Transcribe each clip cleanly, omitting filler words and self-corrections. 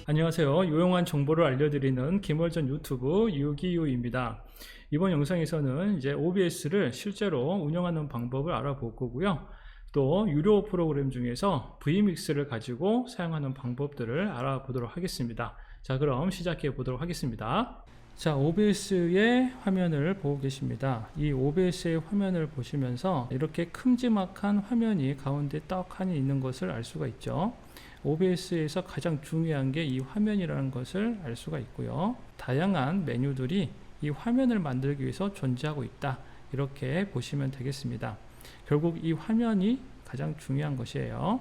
안녕하세요. 유용한 정보를 알려드리는 김월전 유튜브 유기유입니다. 이번 영상에서는 이제 OBS를 실제로 운영하는 방법을 알아볼 거고요. 또 유료 프로그램 중에서 Vmix를 가지고 사용하는 방법들을 알아보도록 하겠습니다. 자, 그럼 시작해 보도록 하겠습니다. 자, OBS의 화면을 보고 계십니다. 이 OBS의 화면을 보시면서 이렇게 큼지막한 화면이 가운데 떡하니 있는 것을 알 수가 있죠. OBS에서 가장 중요한 게 이 화면이라는 것을 알 수가 있고요. 다양한 메뉴들이 이 화면을 만들기 위해서 존재하고 있다, 이렇게 보시면 되겠습니다. 결국 이 화면이 가장 중요한 것이에요.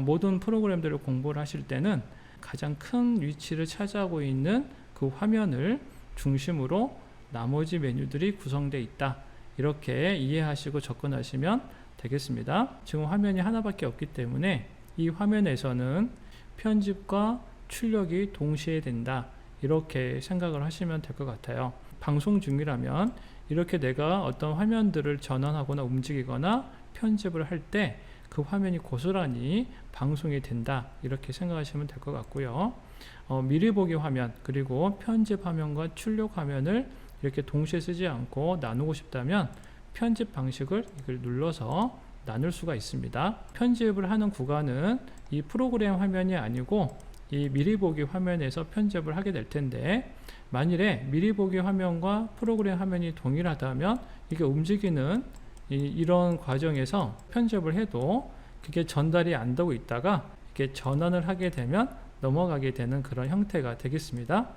모든 프로그램들을 공부를 하실 때는 가장 큰 위치를 차지하고 있는 그 화면을 중심으로 나머지 메뉴들이 구성되어 있다, 이렇게 이해하시고 접근하시면 되겠습니다. 지금 화면이 하나밖에 없기 때문에 이 화면에서는 편집과 출력이 동시에 된다, 이렇게 생각을 하시면 될 것 같아요. 방송 중이라면 이렇게 내가 어떤 화면들을 전환하거나 움직이거나 편집을 할 때 그 화면이 고스란히 방송이 된다, 이렇게 생각하시면 될 것 같고요. 미리 보기 화면, 그리고 편집 화면과 출력 화면을 이렇게 동시에 쓰지 않고 나누고 싶다면 편집 방식을 이걸 눌러서 나눌 수가 있습니다. 편집을 하는 구간은 이 프로그램 화면이 아니고 이 미리 보기 화면에서 편집을 하게 될 텐데, 만일에 미리 보기 화면과 프로그램 화면이 동일하다면 이게 움직이는 이런 과정에서 편집을 해도 그게 전달이 안 되고 있다가 이렇게 전환을 하게 되면 넘어가게 되는 그런 형태가 되겠습니다.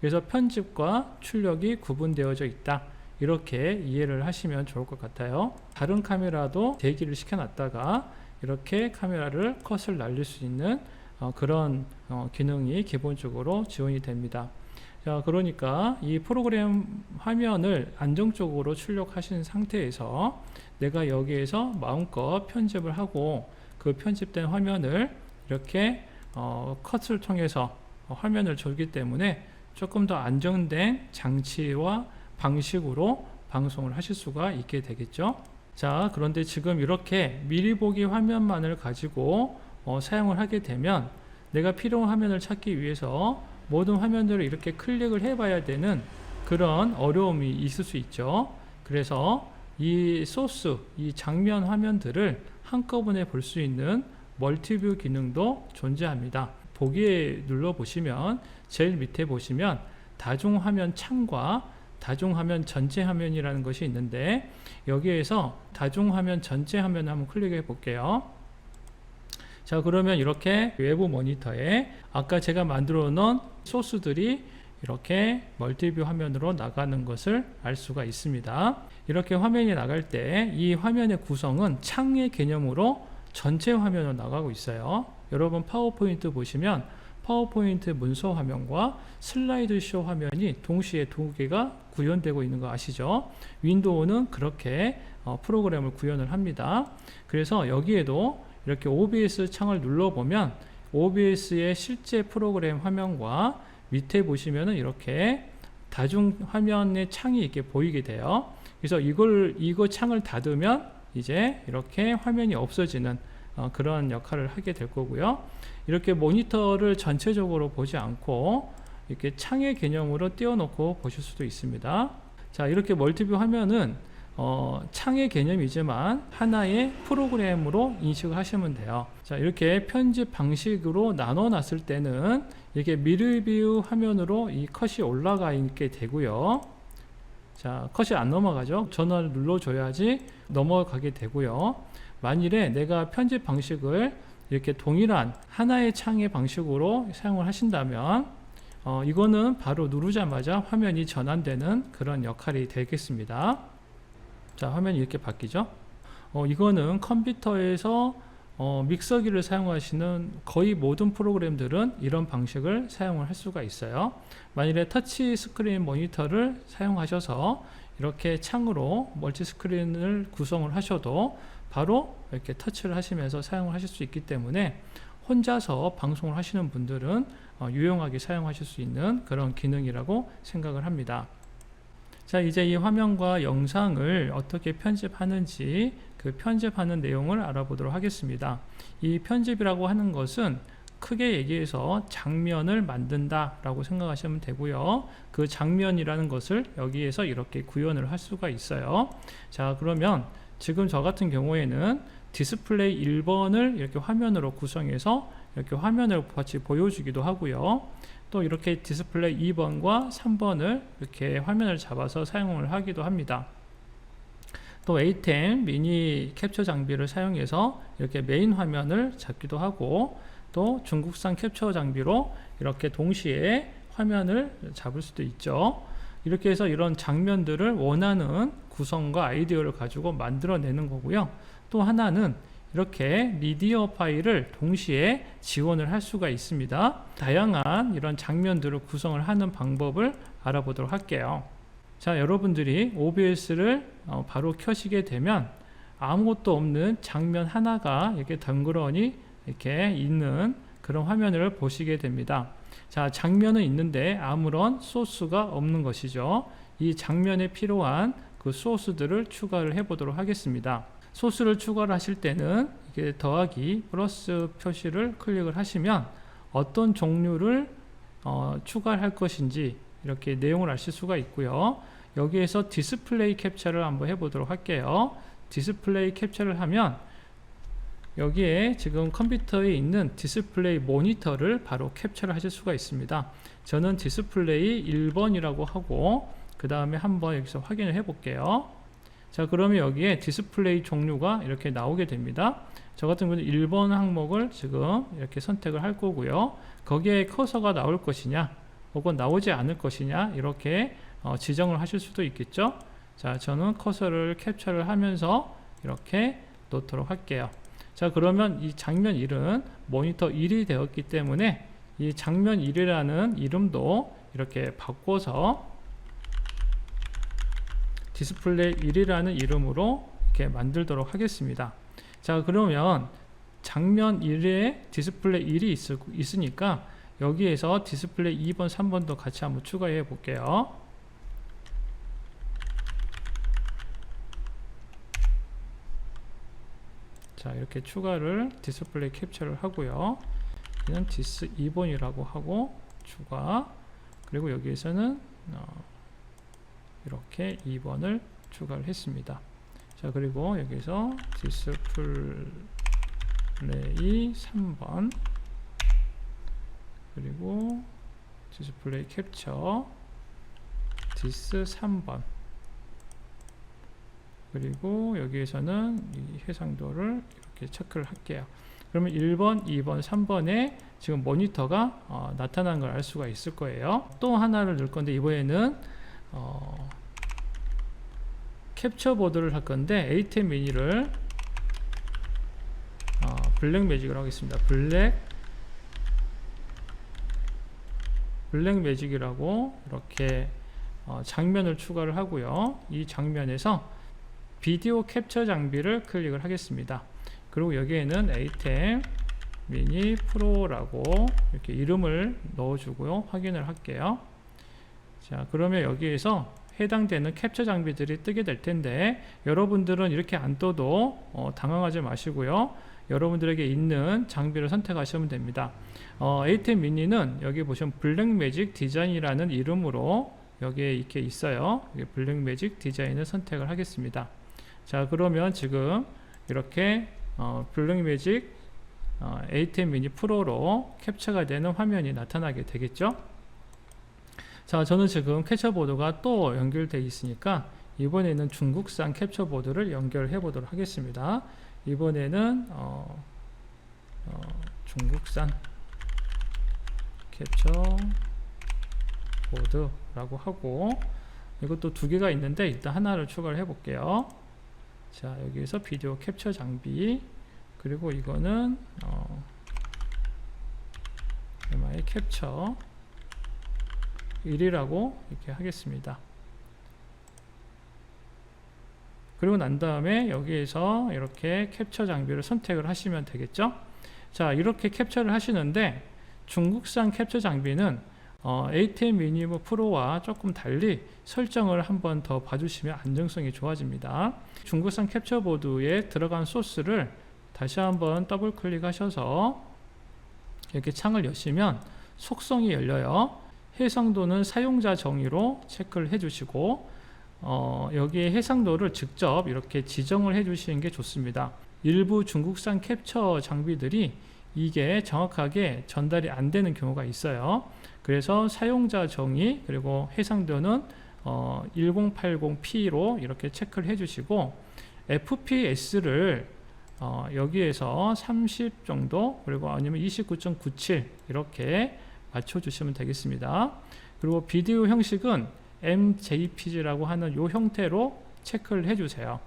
그래서 편집과 출력이 구분되어져 있다, 이렇게 이해를 하시면 좋을 것 같아요. 다른 카메라도 대기를 시켜놨다가 이렇게 카메라를 컷을 날릴 수 있는 그런 기능이 기본적으로 지원이 됩니다. 자, 그러니까 이 프로그램 화면을 안정적으로 출력하신 상태에서 내가 여기에서 마음껏 편집을 하고 그 편집된 화면을 이렇게 컷을 통해서 화면을 주기 때문에 조금 더 안정된 장치와 방식으로 방송을 하실 수가 있게 되겠죠. 자, 그런데 지금 이렇게 미리 보기 화면만을 가지고 사용을 하게 되면 내가 필요한 화면을 찾기 위해서 모든 화면들을 이렇게 클릭을 해 봐야 되는 그런 어려움이 있을 수 있죠. 그래서 이 소스, 이 장면 화면들을 한꺼번에 볼 수 있는 멀티뷰 기능도 존재합니다. 보기에 눌러 보시면 제일 밑에 보시면 다중화면 창과 다중화면 전체 화면이라는 것이 있는데, 여기에서 다중화면 전체 화면 한번 클릭해 볼게요. 자, 그러면 이렇게 외부 모니터에 아까 제가 만들어 놓은 소스들이 이렇게 멀티뷰 화면으로 나가는 것을 알 수가 있습니다. 이렇게 화면이 나갈 때 이 화면의 구성은 창의 개념으로 전체 화면으로 나가고 있어요. 여러분 파워포인트 보시면 파워포인트 문서 화면과 슬라이드 쇼 화면이 동시에 두 개가 구현되고 있는 거 아시죠? 윈도우는 그렇게 프로그램을 구현을 합니다. 그래서 여기에도 이렇게 OBS 창을 눌러보면 OBS의 실제 프로그램 화면과 밑에 보시면은 이렇게 다중 화면의 창이 이렇게 보이게 돼요. 그래서 이거 창을 닫으면 이제 이렇게 화면이 없어지는 그런 역할을 하게 될 거고요. 이렇게 모니터를 전체적으로 보지 않고 이렇게 창의 개념으로 띄워놓고 보실 수도 있습니다. 자, 이렇게 멀티뷰 화면은 창의 개념이지만 하나의 프로그램으로 인식을 하시면 돼요. 자, 이렇게 편집 방식으로 나눠 놨을 때는 이렇게 미르뷰 화면으로 이 컷이 올라가 있게 되고요. 자, 컷이 안 넘어가죠. 전원을 눌러줘야지 넘어가게 되고요. 만일에 내가 편집 방식을 이렇게 동일한 하나의 창의 방식으로 사용을 하신다면 이거는 바로 누르자마자 화면이 전환되는 그런 역할이 되겠습니다. 자, 화면이 이렇게 바뀌죠. 이거는 컴퓨터에서 믹서기를 사용하시는 거의 모든 프로그램들은 이런 방식을 사용을 할 수가 있어요. 만일에 터치 스크린 모니터를 사용하셔서 이렇게 창으로 멀티 스크린을 구성을 하셔도 바로 이렇게 터치를 하시면서 사용을 하실 수 있기 때문에 혼자서 방송을 하시는 분들은 유용하게 사용하실 수 있는 그런 기능이라고 생각을 합니다. 자, 이제 이 화면과 영상을 어떻게 편집하는지 그 편집하는 내용을 알아보도록 하겠습니다. 이 편집이라고 하는 것은 크게 얘기해서 장면을 만든다 라고 생각하시면 되고요. 그 장면이라는 것을 여기에서 이렇게 구현을 할 수가 있어요. 자, 그러면 지금 저 같은 경우에는 디스플레이 1번을 이렇게 화면으로 구성해서 이렇게 화면을 같이 보여주기도 하고요. 또 이렇게 디스플레이 2번과 3번을 이렇게 화면을 잡아서 사용을 하기도 합니다. 또 A10 미니 캡처 장비를 사용해서 이렇게 메인 화면을 잡기도 하고, 또 중국산 캡처 장비로 이렇게 동시에 화면을 잡을 수도 있죠. 이렇게 해서 이런 장면들을 원하는 구성과 아이디어를 가지고 만들어내는 거고요. 또 하나는 이렇게 미디어 파일을 동시에 지원을 할 수가 있습니다. 다양한 이런 장면들을 구성을 하는 방법을 알아보도록 할게요. 자, 여러분들이 OBS를 바로 켜시게 되면 아무것도 없는 장면 하나가 이렇게 덩그러니 이렇게 있는 그런 화면을 보시게 됩니다. 자, 장면은 있는데 아무런 소스가 없는 것이죠. 이 장면에 필요한 그 소스들을 추가를 해 보도록 하겠습니다. 소스를 추가를 하실 때는 이렇게 더하기 플러스 표시를 클릭을 하시면 어떤 종류를 추가할 것인지 이렇게 내용을 아실 수가 있고요. 여기에서 디스플레이 캡처를 한번 해보도록 할게요. 디스플레이 캡처를 하면 여기에 지금 컴퓨터에 있는 디스플레이 모니터를 바로 캡처를 하실 수가 있습니다. 저는 디스플레이 1번이라고 하고 그 다음에 한번 여기서 확인을 해 볼게요. 자, 그러면 여기에 디스플레이 종류가 이렇게 나오게 됩니다. 저 같은 경우는 1번 항목을 지금 이렇게 선택을 할 거고요. 거기에 커서가 나올 것이냐 혹은 나오지 않을 것이냐 이렇게 지정을 하실 수도 있겠죠. 자, 저는 커서를 캡처를 하면서 이렇게 놓도록 할게요. 자, 그러면 이 장면 1은 모니터 1이 되었기 때문에 이 장면 1이라는 이름도 이렇게 바꿔서 디스플레이 1이라는 이름으로 이렇게 만들도록 하겠습니다. 자, 그러면 장면 1에 디스플레이 1이 있으니까 여기에서 디스플레이 2번, 3번도 같이 한번 추가해 볼게요. 자, 이렇게 추가를 디스플레이 캡처를 하고요. 얘는 디스 2번이라고 하고 추가, 그리고 여기에서는 이렇게 2번을 추가를 했습니다. 자, 그리고 여기서 디스플레이 3번, 그리고 디스플레이 캡처 디스 3번, 그리고 여기에서는 이 해상도를 이렇게 체크를 할게요. 그러면 1번, 2번, 3번에 지금 모니터가 나타난 걸 알 수가 있을 거예요. 또 하나를 넣을 건데 이번에는 캡처 보드를 할 건데 A10 미니를 블랙 매직을 하겠습니다. 블랙 매직이라고 이렇게 장면을 추가를 하고요. 이 장면에서 비디오 캡처 장비를 클릭을 하겠습니다. 그리고 여기에는 A10 미니 프로라고 이렇게 이름을 넣어주고요. 확인을 할게요. 자, 그러면 여기에서 해당되는 캡처 장비들이 뜨게 될 텐데 여러분들은 이렇게 안 떠도 당황하지 마시고요. 여러분들에게 있는 장비를 선택하시면 됩니다. A10 미니는 여기 보시면 블랙매직 디자인이라는 이름으로 여기에 이렇게 있어요. 블랙매직 디자인을 선택을 하겠습니다. 자, 그러면 지금 이렇게 블랙매직 A10 미니 프로로 캡처가 되는 화면이 나타나게 되겠죠. 자, 저는 지금 캡처보드가 또 연결되어 있으니까 이번에는 중국산 캡처보드를 연결해 보도록 하겠습니다. 이번에는 중국산 캡처보드라고 하고, 이것도 두 개가 있는데 일단 하나를 추가를 해 볼게요. 자, 여기에서 비디오 캡처 장비, 그리고 이거는 MI 캡처 1이라고 이렇게 하겠습니다. 그리고 난 다음에 여기에서 이렇게 캡처 장비를 선택을 하시면 되겠죠. 자, 이렇게 캡처를 하시는데 중국산 캡처 장비는 A10 미니 프로와 조금 달리 설정을 한번 더 봐주시면 안정성이 좋아집니다. 중국산 캡처보드에 들어간 소스를 다시 한번 더블 클릭하셔서 이렇게 창을 여시면 속성이 열려요. 해상도는 사용자 정의로 체크를 해주시고 여기에 해상도를 직접 이렇게 지정을 해주시는 게 좋습니다. 일부 중국산 캡처 장비들이 이게 정확하게 전달이 안 되는 경우가 있어요. 그래서 사용자 정의 그리고 해상도는 1080p로 이렇게 체크를 해주시고 FPS를 여기에서 30 정도 그리고 아니면 29.97 이렇게 맞춰주시면 되겠습니다. 그리고 비디오 형식은 MJPG라고 하는 이 형태로 체크를 해주세요.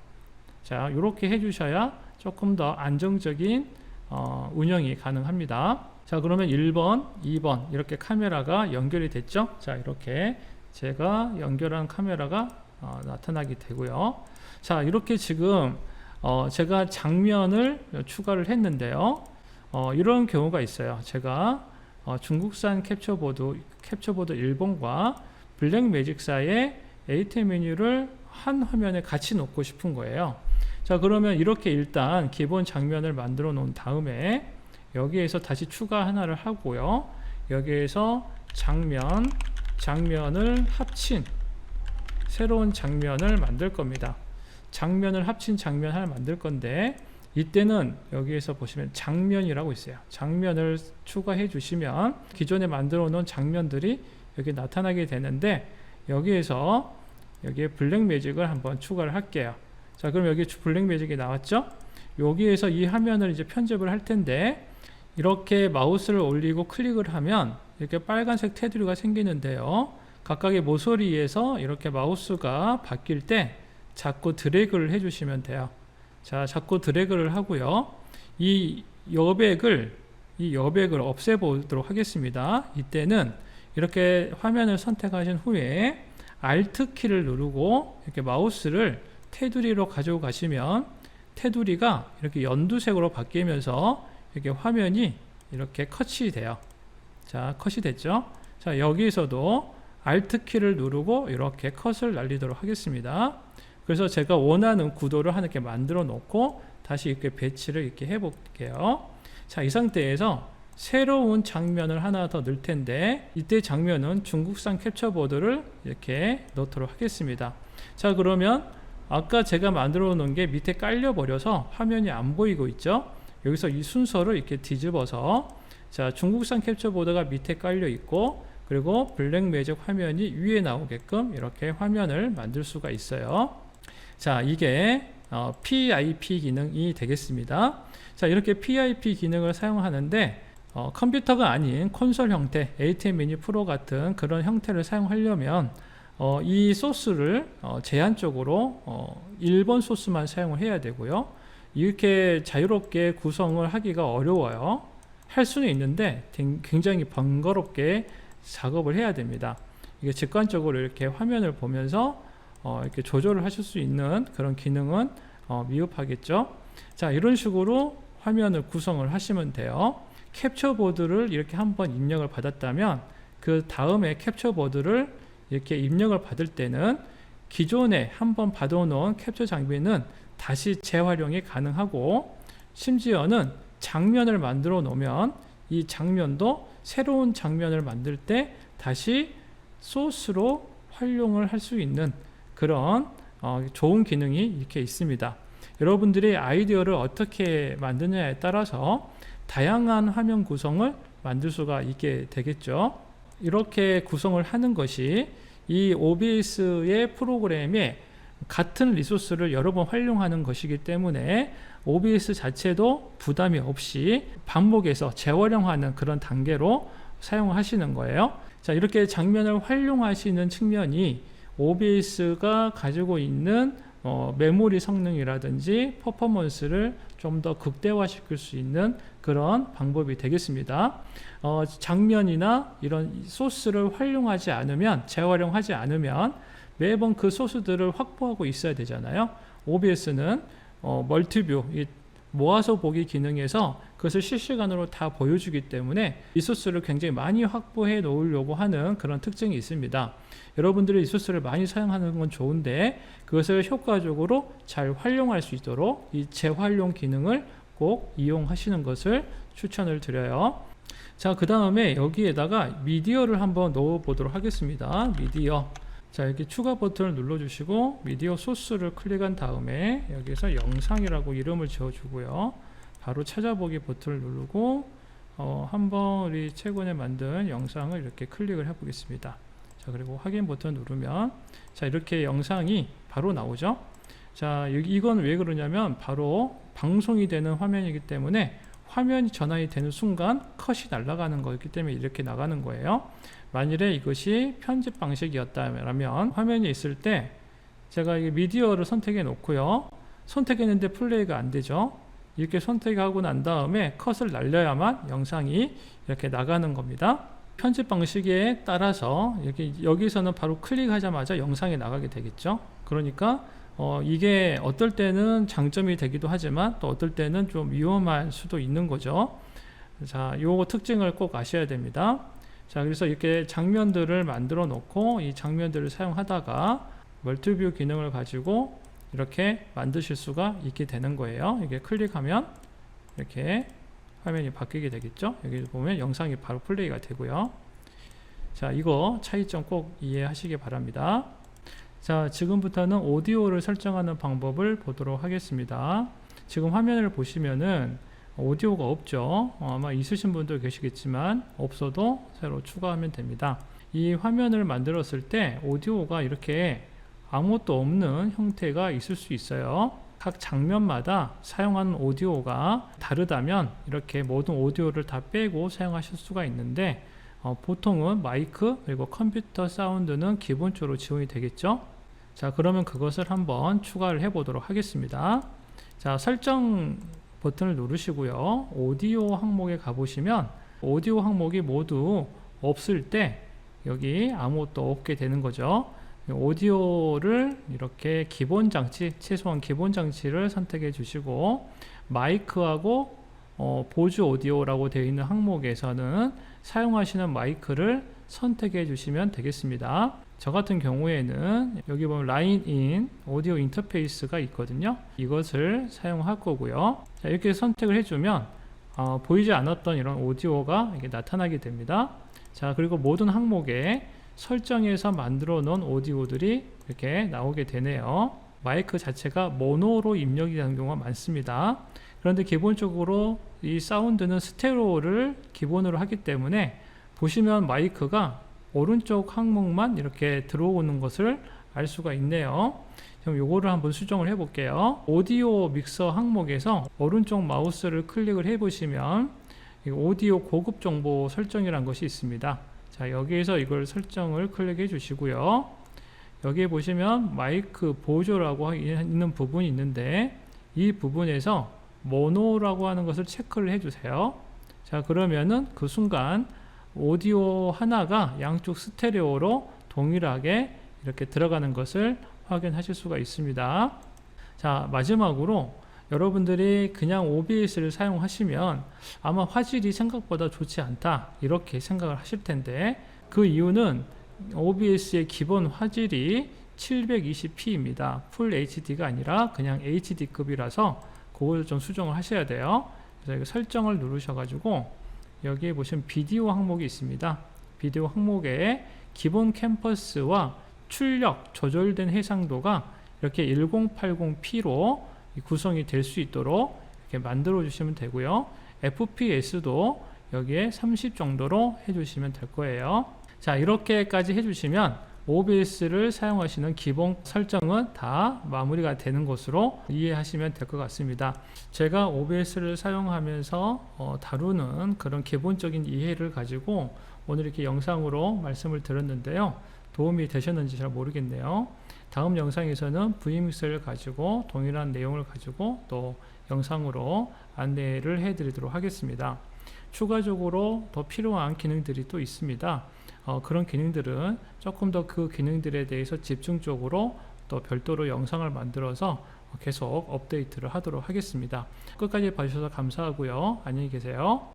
자, 이렇게 해주셔야 조금 더 안정적인 운영이 가능합니다. 자, 그러면 1번, 2번 이렇게 카메라가 연결이 됐죠. 자, 이렇게 제가 연결한 카메라가 나타나게 되고요. 자, 이렇게 지금 제가 장면을 추가를 했는데요. 이런 경우가 있어요. 제가 중국산 캡처보드 1번과 블랙매직사의 에이템 메뉴를 한 화면에 같이 놓고 싶은 거예요. 자, 그러면 이렇게 일단 기본 장면을 만들어 놓은 다음에 여기에서 다시 추가 하나를 하고요. 여기에서 장면을 합친 새로운 장면을 만들 겁니다. 장면을 합친 장면 하나 만들 건데 이때는 여기에서 보시면 장면이라고 있어요. 장면을 추가해 주시면 기존에 만들어 놓은 장면들이 여기 나타나게 되는데 여기에서 여기에 블랙매직을 한번 추가를 할게요. 자, 그럼 여기 블랙매직이 나왔죠? 여기에서 이 화면을 이제 편집을 할 텐데 이렇게 마우스를 올리고 클릭을 하면 이렇게 빨간색 테두리가 생기는데요. 각각의 모서리에서 이렇게 마우스가 바뀔 때 자꾸 드래그를 해주시면 돼요. 자, 자꾸 드래그를 하고요. 이 여백을 없애보도록 하겠습니다. 이때는 이렇게 화면을 선택하신 후에 Alt 키를 누르고 이렇게 마우스를 테두리로 가지고 가시면 테두리가 이렇게 연두색으로 바뀌면서 이렇게 화면이 이렇게 컷이 돼요. 자, 컷이 됐죠? 자, 여기서도 Alt 키를 누르고 이렇게 컷을 날리도록 하겠습니다. 그래서 제가 원하는 구도를 하나 이렇게 만들어 놓고 다시 이렇게 배치를 이렇게 해 볼게요. 자, 이 상태에서 새로운 장면을 하나 더 넣을 텐데 이때 장면은 중국산 캡처보드를 이렇게 넣도록 하겠습니다. 자, 그러면 아까 제가 만들어 놓은 게 밑에 깔려 버려서 화면이 안 보이고 있죠. 여기서 이 순서를 이렇게 뒤집어서 자, 중국산 캡처보드가 밑에 깔려 있고 그리고 블랙매직 화면이 위에 나오게끔 이렇게 화면을 만들 수가 있어요. 자, 이게 PIP 기능이 되겠습니다. 자, 이렇게 PIP 기능을 사용하는데 컴퓨터가 아닌 콘솔 형태, ATEM 미니 프로 같은 그런 형태를 사용하려면 이 소스를 제한적으로 1번 소스만 사용을 해야 되고요. 이렇게 자유롭게 구성을 하기가 어려워요. 할 수는 있는데 굉장히 번거롭게 작업을 해야 됩니다. 이게 직관적으로 이렇게 화면을 보면서 이렇게 조절을 하실 수 있는 그런 기능은 미흡하겠죠. 자, 이런 식으로 화면을 구성을 하시면 돼요. 캡처보드를 이렇게 한번 입력을 받았다면 그 다음에 캡처보드를 이렇게 입력을 받을 때는 기존에 한번 받아놓은 캡처 장비는 다시 재활용이 가능하고 심지어는 장면을 만들어 놓으면 이 장면도 새로운 장면을 만들 때 다시 소스로 활용을 할 수 있는 그런 좋은 기능이 이렇게 있습니다. 여러분들이 아이디어를 어떻게 만드냐에 따라서 다양한 화면 구성을 만들 수가 있게 되겠죠. 이렇게 구성을 하는 것이 이 OBS의 프로그램에 같은 리소스를 여러 번 활용하는 것이기 때문에 OBS 자체도 부담이 없이 반복해서 재활용하는 그런 단계로 사용하시는 거예요. 자, 이렇게 장면을 활용하시는 측면이 OBS가 가지고 있는 메모리 성능이라든지 퍼포먼스를 좀 더 극대화시킬 수 있는 그런 방법이 되겠습니다. 장면이나 이런 소스를 활용하지 않으면, 재활용하지 않으면 매번 그 소스들을 확보하고 있어야 되잖아요. OBS는 멀티뷰, 모아서 보기 기능에서 그것을 실시간으로 다 보여주기 때문에 리소스를 굉장히 많이 확보해 놓으려고 하는 그런 특징이 있습니다. 여러분들이 리소스를 많이 사용하는 건 좋은데 그것을 효과적으로 잘 활용할 수 있도록 이 재활용 기능을 꼭 이용하시는 것을 추천을 드려요. 자, 그 다음에 여기에다가 미디어를 한번 넣어 보도록 하겠습니다. 미디어. 자, 여기 추가 버튼을 눌러주시고 미디어 소스를 클릭한 다음에 여기서 영상이라고 이름을 지어주고요. 바로 찾아보기 버튼을 누르고 한번 우리 최근에 만든 영상을 이렇게 클릭을 해 보겠습니다. 자, 그리고 확인 버튼 누르면 자, 이렇게 영상이 바로 나오죠. 자, 이건 왜 그러냐면 바로 방송이 되는 화면이기 때문에 화면이 전환이 되는 순간 컷이 날아가는 거기 때문에 이렇게 나가는 거예요. 만일에 이것이 편집 방식이었다면 화면이 있을 때 제가 이 미디어를 선택해 놓고요. 선택했는데 플레이가 안 되죠. 이렇게 선택하고 난 다음에 컷을 날려야만 영상이 이렇게 나가는 겁니다. 편집 방식에 따라서 여기서는 바로 클릭하자마자 영상이 나가게 되겠죠. 그러니까 이게 어떨 때는 장점이 되기도 하지만 또 어떨 때는 좀 위험할 수도 있는 거죠. 자, 요 특징을 꼭 아셔야 됩니다. 자, 그래서 이렇게 장면들을 만들어 놓고 이 장면들을 사용하다가 멀티뷰 기능을 가지고 이렇게 만드실 수가 있게 되는 거예요. 이게 클릭하면 이렇게 화면이 바뀌게 되겠죠. 여기 보면 영상이 바로 플레이가 되고요. 자, 이거 차이점 꼭 이해하시기 바랍니다. 자, 지금부터는 오디오를 설정하는 방법을 보도록 하겠습니다. 지금 화면을 보시면은 오디오가 없죠. 아마 있으신 분도 계시겠지만 없어도 새로 추가하면 됩니다. 이 화면을 만들었을 때 오디오가 이렇게 아무것도 없는 형태가 있을 수 있어요. 각 장면마다 사용하는 오디오가 다르다면 이렇게 모든 오디오를 다 빼고 사용하실 수가 있는데 보통은 마이크 그리고 컴퓨터 사운드는 기본적으로 지원이 되겠죠. 자, 그러면 그것을 한번 추가를 해 보도록 하겠습니다. 자, 설정 버튼을 누르시고요. 오디오 항목에 가보시면 오디오 항목이 모두 없을 때 여기 아무것도 없게 되는 거죠. 오디오를 이렇게 기본 장치, 최소한 기본 장치를 선택해 주시고 마이크하고 보조 오디오라고 되어 있는 항목에서는 사용하시는 마이크를 선택해 주시면 되겠습니다. 저 같은 경우에는 여기 보면 라인인 오디오 인터페이스가 있거든요. 이것을 사용할 거고요. 자, 이렇게 선택을 해주면 보이지 않았던 이런 오디오가 이게 나타나게 됩니다. 자, 그리고 모든 항목에 설정해서 만들어 놓은 오디오들이 이렇게 나오게 되네요. 마이크 자체가 모노로 입력이 되는 경우가 많습니다. 그런데 기본적으로 이 사운드는 스테레오를 기본으로 하기 때문에 보시면 마이크가 오른쪽 항목만 이렇게 들어오는 것을 알 수가 있네요. 그럼 요거를 한번 수정을 해 볼게요. 오디오 믹서 항목에서 오른쪽 마우스를 클릭을 해 보시면 오디오 고급 정보 설정이라는 것이 있습니다. 자, 여기에서 이걸 설정을 클릭해 주시고요. 여기에 보시면 마이크 보조라고 있는 부분이 있는데 이 부분에서 모노라고 하는 것을 체크를 해 주세요. 자, 그러면은 그 순간 오디오 하나가 양쪽 스테레오로 동일하게 이렇게 들어가는 것을 확인하실 수가 있습니다. 자, 마지막으로 여러분들이 그냥 OBS를 사용하시면 아마 화질이 생각보다 좋지 않다 이렇게 생각을 하실 텐데 그 이유는 OBS의 기본 화질이 720p입니다. 풀 HD가 아니라 그냥 HD급이라서 그걸 좀 수정을 하셔야 돼요. 그래서 이거 설정을 누르셔가지고 여기에 보시면 비디오 항목이 있습니다. 비디오 항목에 기본 캠퍼스와 출력 조절된 해상도가 이렇게 1080p로 구성이 될 수 있도록 이렇게 만들어 주시면 되고요. FPS도 여기에 30 정도로 해주시면 될 거예요. 자, 이렇게까지 해주시면 OBS를 사용하시는 기본 설정은 다 마무리가 되는 것으로 이해하시면 될 것 같습니다. 제가 OBS를 사용하면서 다루는 그런 기본적인 이해를 가지고 오늘 이렇게 영상으로 말씀을 드렸는데요. 도움이 되셨는지 잘 모르겠네요. 다음 영상에서는 Vmix를 가지고 동일한 내용을 가지고 또 영상으로 안내를 해드리도록 하겠습니다. 추가적으로 더 필요한 기능들이 또 있습니다. 그런 기능들은 조금 더 그 기능들에 대해서 집중적으로 또 별도로 영상을 만들어서 계속 업데이트를 하도록 하겠습니다. 끝까지 봐주셔서 감사하고요. 안녕히 계세요.